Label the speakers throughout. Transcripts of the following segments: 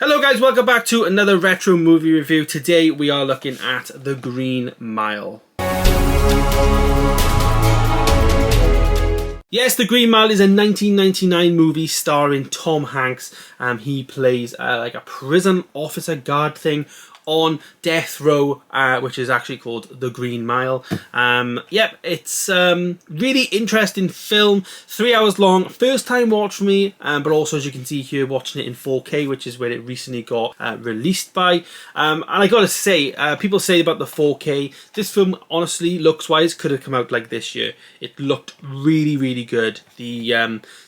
Speaker 1: Hello guys, welcome back to another retro movie review. Today we are looking at The Green Mile. Yes, The Green Mile is a 1999 movie starring Tom Hanks. He plays like a prison officer guard thing on death row, which is actually called The Green Mile. It's really interesting film, 3 hours long, first time watch for me, but also as you can see here watching it in 4K, which is where it recently got released by. And I gotta say, people say about the 4K, this film honestly looks wise could have come out like this year. It looked really good.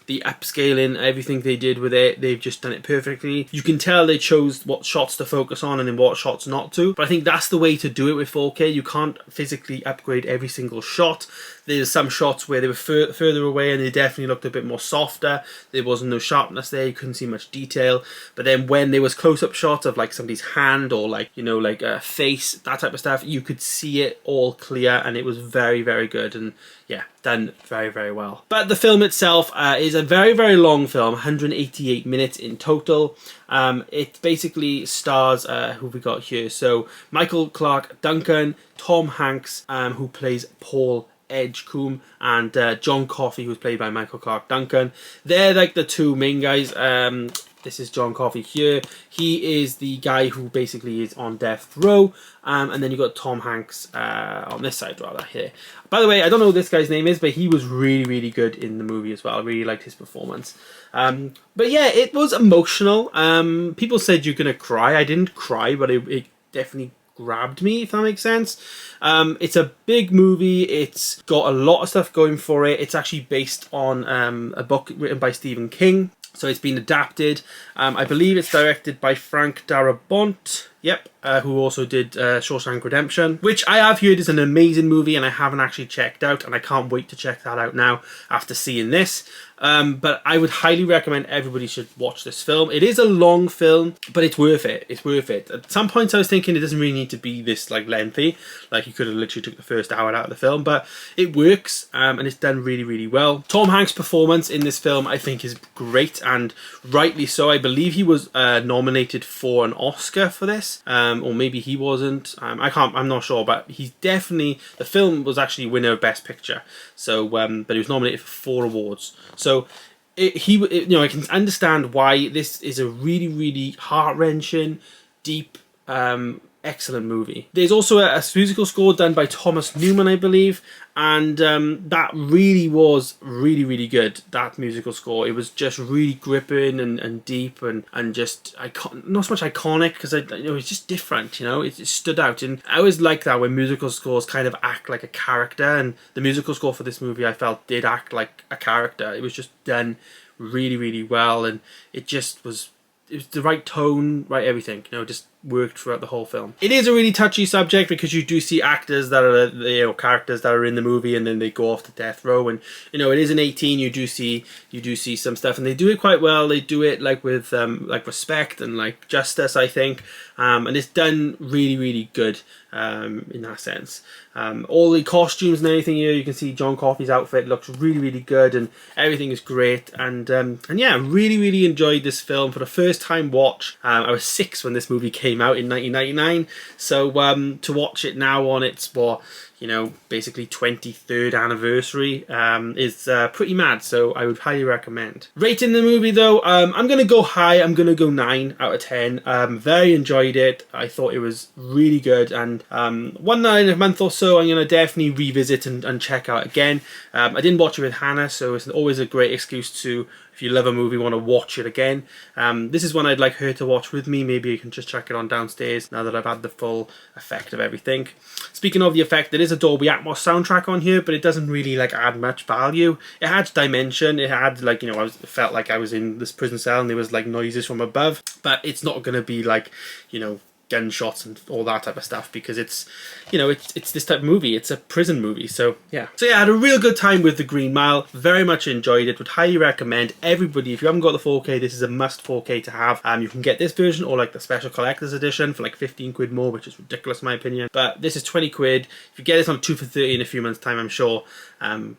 Speaker 1: The upscaling, everything they did with it, they've just done it perfectly. You can tell they chose what shots to focus on and then what shots not to, but I think that's the way to do it with 4K. You can't physically upgrade every single shot. There's some shots where they were further away and they definitely looked a bit more softer. There wasn't no sharpness there, you couldn't see much detail. But then when there was close-up shots of like somebody's hand or like, you know, like a face, that type of stuff, you could see it all clear and it was very good. And yeah, done very well. But the film itself is a very long film, 188 minutes in total. It basically stars, who we got here? So Michael Clarke Duncan, Tom Hanks, who plays Paul Edgecombe, and John Coffey, who's played by Michael Clarke Duncan. They're like the two main guys. This is John Coffey here. He is the guy who basically is on death row. And then you've got Tom Hanks on this side rather here. By the way, I don't know what this guy's name is, but he was really good in the movie as well. I really liked his performance. But yeah, it was emotional. People said you're going to cry. I didn't cry, but it definitely grabbed me, if that makes sense. It's a big movie. It's got a lot of stuff going for it. It's actually based on a book written by Stephen King. So it's been adapted. I believe it's directed by Frank Darabont. Yep, who also did Shawshank Redemption, which I have heard is an amazing movie and I haven't actually checked out, and I can't wait to check that out now after seeing this. But I would highly recommend everybody should watch this film. It is a long film, but it's worth it. It's worth it. At some points I was thinking it doesn't really need to be this like lengthy. Like you could have literally took the first hour out of the film, but it works and it's done really well. Tom Hanks' performance in this film I think is great, and rightly so. I believe he was nominated for an Oscar for this. Or maybe he wasn't. I'm not sure, but he's definitely, the film was actually winner of Best Picture. So, but he was nominated for 4 awards. So, you know, I can understand why this is a really heart-wrenching, deep, excellent movie. There's also a musical score done by Thomas Newman, I believe, and that really was really good, that musical score. It was just really gripping and deep and just not so much iconic, because you know, it's just different, you know, it stood out. And I always like that when musical scores kind of act like a character, and the musical score for this movie I felt did act like a character. It was just done really well, and it was the right tone, right everything, you know, just worked throughout the whole film. It is a really touchy subject because you do see actors that are, you know, characters that are in the movie and then they go off to death row, and you know, it is an 18. You do see some stuff, and they do it quite well. They do it like with like respect and like justice, I think, and it's done really good in that sense. All the costumes and everything here, you can see John Coffey's outfit looks really good, and everything is great. And yeah, really enjoyed this film for the first time watch. I was 6 when this movie came out in 1999, so to watch it now on its, what, you know, basically 23rd anniversary is pretty mad, so I would highly recommend. Rating the movie though, I'm going to go high. I'm going to go 9 out of 10. Very enjoyed it. I thought it was really good, and one night in a month or so I'm going to definitely revisit and check out again. I didn't watch it with Hannah, so it's always a great excuse to, if you love a movie, want to watch it again. This is one I'd like her to watch with me. Maybe you can just check it on downstairs now that I've had the full effect of everything. Speaking of the effect, there is a Dolby Atmos soundtrack on here, but it doesn't really like add much value. It had dimension. It had, like, you know, felt like I was in this prison cell and there was like noises from above, but it's not going to be like, you know, gunshots and all that type of stuff, because it's, you know, it's this type of movie. It's a prison movie, so yeah. So yeah, I had a real good time with The Green Mile. Very much enjoyed it. Would highly recommend everybody, if you haven't got the 4K, this is a must 4K to have. You can get this version or like the special collector's edition for like 15 quid more, which is ridiculous in my opinion. But this is 20 quid. If you get this on 2 for 30 in a few months time, I'm sure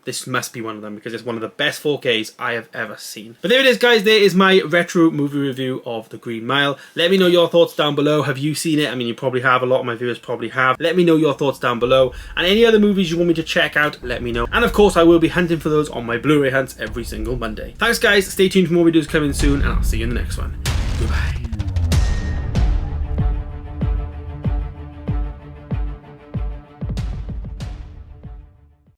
Speaker 1: this must be one of them, because it's one of the best 4Ks I have ever seen. But there it is, guys. There is my retro movie review of The Green Mile. Let me know your thoughts down below. Have you seen it? I mean, you probably have. A lot of my viewers probably have. Let me know your thoughts down below. And any other movies you want me to check out, let me know. And of course, I will be hunting for those on my Blu-ray hunts every single Monday. Thanks, guys. Stay tuned for more videos coming soon, and I'll see you in the next one. Goodbye.